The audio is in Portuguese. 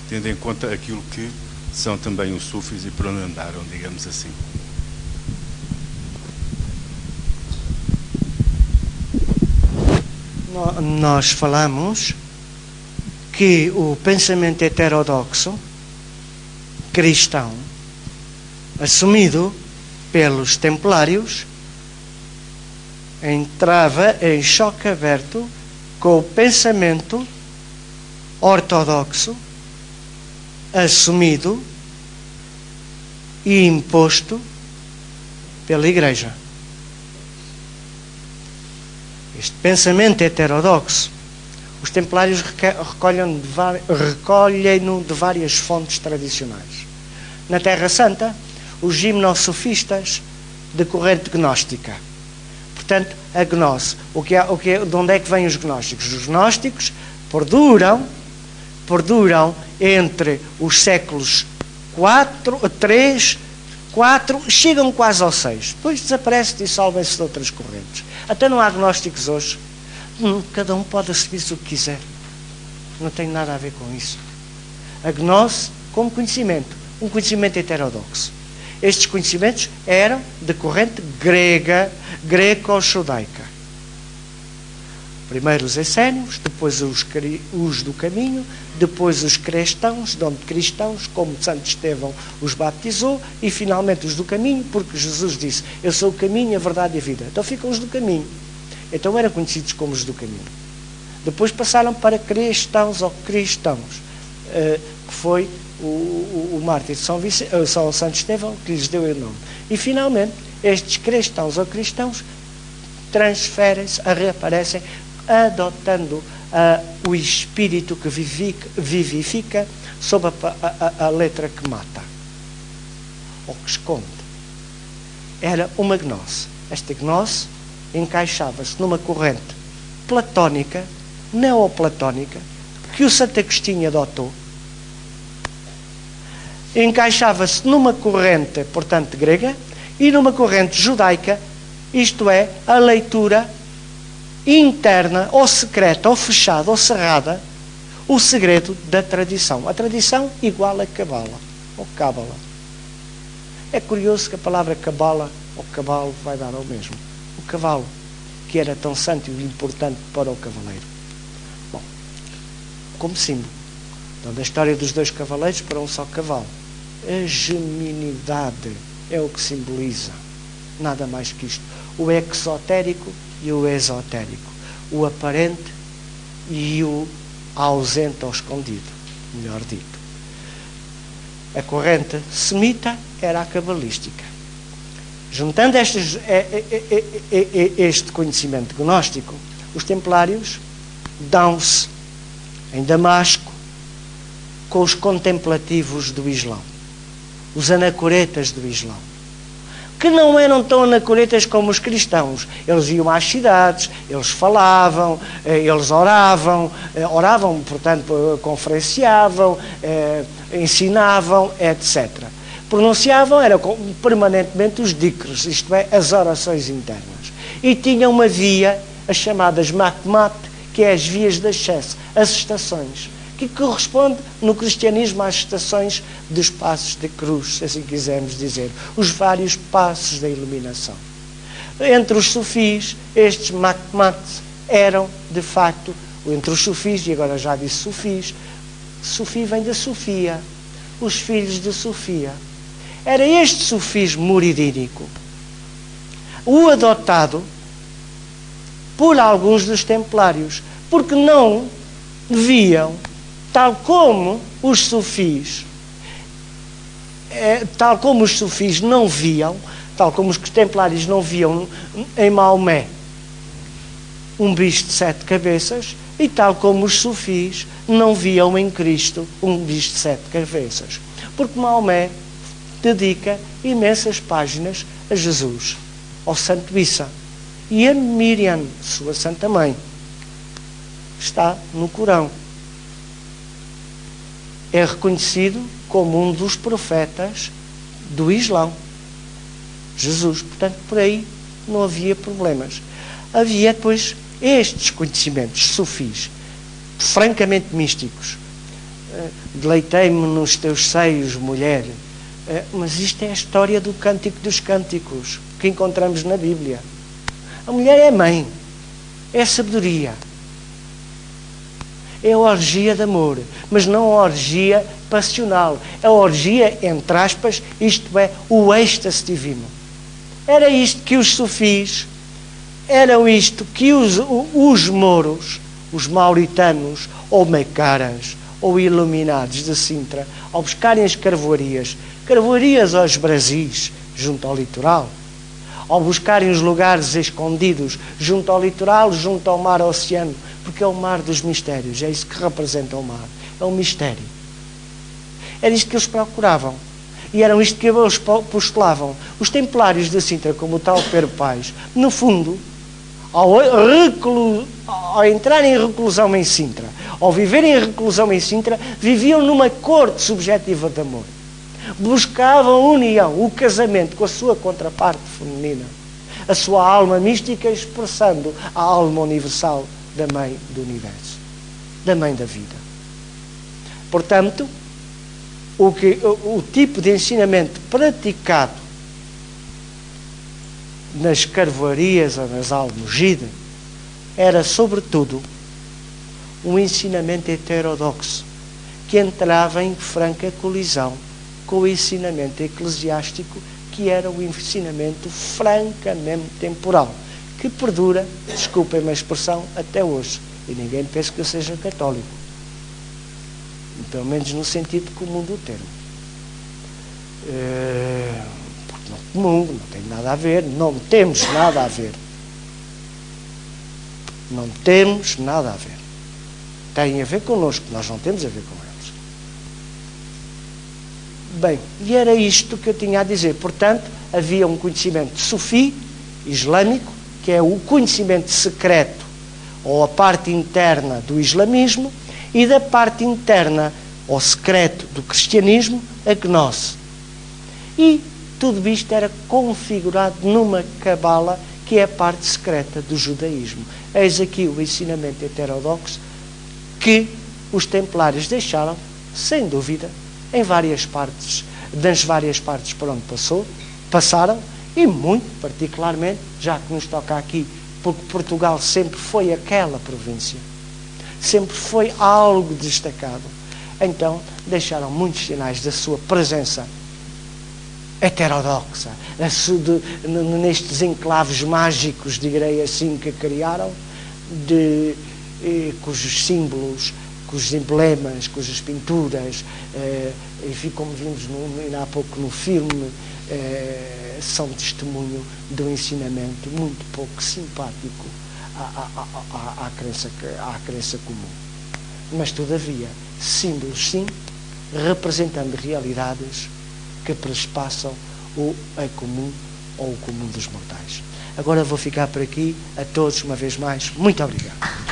tendo em conta aquilo que são também os sufis e por onde andaram, digamos assim. Nós falamos que o pensamento heterodoxo cristão, assumido pelos templários, entrava em choque aberto com o pensamento ortodoxo, assumido e imposto pela Igreja. Este pensamento heterodoxo, os templários recolhem-no de várias fontes tradicionais. Na Terra Santa, os gimnosofistas de corrente gnóstica. Portanto, a gnose. De onde é que vêm os gnósticos? Os gnósticos perduram entre os séculos 3, 4, chegam quase ao 6. Depois desaparece e dissolvem-se de outras correntes. Até não há gnósticos hoje. Cada um pode assumir o que quiser. Não tem nada a ver com isso. A gnose como conhecimento. Um conhecimento heterodoxo. Estes conhecimentos eram de corrente grega, greco-judaica. Primeiro os essénios, depois os do caminho, depois os cristãos, de onde cristãos, como Santo Estevão os batizou, e finalmente os do caminho, porque Jesus disse: eu sou o caminho, a verdade e a vida. Então ficam os do caminho. Então eram conhecidos como os do caminho. Depois passaram para cristãos ou cristãos, que foi o mártir de São Santo Estevão que lhes deu o nome. E finalmente estes cristãos ou cristãos transferem-se, reaparecem, adotando o espírito que vivifica sob a letra que mata ou que esconde. Era uma gnose. Esta gnose encaixava-se numa corrente platónica, neoplatónica, que o Santo Agostinho adotou. Encaixava-se numa corrente, portanto, grega, e numa corrente judaica, isto é, a leitura interna, ou secreta, ou fechada, ou cerrada, o segredo da tradição. A tradição igual a cabala, ou cábala. É curioso que a palavra cabala ou cabalo vai dar ao mesmo. O cavalo, que era tão santo e importante para o cavaleiro. Bom, como símbolo. Então, da história dos dois cavaleiros para um só cavalo. A geminidade é o que simboliza. Nada mais que isto. O exotérico e o esotérico. O aparente e o ausente ou escondido, melhor dito. A corrente semita era a cabalística. Juntando este conhecimento gnóstico, os templários dão-se em Damasco com os contemplativos do Islão, os anacoretas do Islão, que não eram tão anacoretas como os cristãos. Eles iam às cidades, eles falavam, eles oravam, portanto, conferenciavam, ensinavam, etc. Pronunciavam, eram permanentemente os dikrs, isto é, as orações internas. E tinham uma via, as chamadas makmat, que é as vias de acesso, as estações, que corresponde no cristianismo às estações dos passos de cruz, se assim quisermos dizer, os vários passos da iluminação. Entre os sufis, estes makmats eram, de facto, entre os sufis, e agora já disse sufis, sufi vem da Sofia, os filhos de Sofia. Era este sufismo muridínico, o adotado por alguns dos templários, porque não viam, tal como os sufis não viam, tal como os templários não viam em Maomé um bicho de 7 cabeças, e tal como os sufis não viam em Cristo um bicho de 7 cabeças. Porque Maomé dedica imensas páginas a Jesus, ao Santo Issa, e a Miriam, sua Santa Mãe, está no Corão. É reconhecido como um dos profetas do Islão, Jesus. Portanto, por aí não havia problemas. Havia, depois, estes conhecimentos sufis, francamente místicos, deleitei-me nos teus seios, mulher. Mas isto é a história do Cântico dos Cânticos que encontramos na Bíblia. A mulher é mãe, é sabedoria, é a orgia de amor, mas não a orgia passional, a orgia, entre aspas, isto é, o êxtase divino. Era isto que os sufis, eram isto que os mouros, os mauritanos, ou mecaras, ou iluminados de Sintra, ao buscarem as carvoarias aos Brasis, junto ao litoral, ao buscarem os lugares escondidos, junto ao litoral, junto ao mar, ao oceano, porque é o mar dos mistérios, é isso que representa o mar, é um mistério. Era isto que eles procuravam, e eram isto que eles postulavam. Os templários de Sintra, como o tal Pedro Paes, no fundo, ao entrarem em reclusão em Sintra, ao viverem em reclusão em Sintra, viviam numa corte subjetiva de amor. Buscavam a união, o casamento com a sua contraparte feminina, a sua alma mística expressando a alma universal da Mãe do Universo, da Mãe da Vida. Portanto, o tipo de ensinamento praticado nas carvoarias ou nas almogidas era, sobretudo, um ensinamento heterodoxo que entrava em franca colisão com o ensinamento eclesiástico, que era o ensinamento francamente temporal, que perdura, desculpem-me a expressão, até hoje. E ninguém pensa que eu seja católico. Pelo menos no sentido comum do termo. Porque não comum, não tem nada a ver, não temos nada a ver. Não temos nada a ver. Tem a ver connosco, nós não temos a ver com eles. Bem, e era isto que eu tinha a dizer. Portanto, havia um conhecimento sufi, islâmico, que é o conhecimento secreto, ou a parte interna do islamismo, e da parte interna, ou secreto, do cristianismo, a gnose. E tudo isto era configurado numa cabala, que é a parte secreta do judaísmo. Eis aqui o ensinamento heterodoxo que os templários deixaram, sem dúvida, em várias partes, das várias partes por onde passaram, e muito particularmente, já que nos toca aqui, porque Portugal sempre foi aquela província, sempre foi algo destacado, então deixaram muitos sinais da sua presença heterodoxa, nestes enclaves mágicos, direi assim, que criaram, cujos símbolos, cujos emblemas, cujas pinturas, enfim, como vimos ainda há pouco no filme, são testemunho de um ensinamento muito pouco simpático à crença comum. Mas, todavia, símbolos, sim, representando realidades que prespassam o comum ou o comum dos mortais. Agora vou ficar por aqui. A todos, uma vez mais, muito obrigado.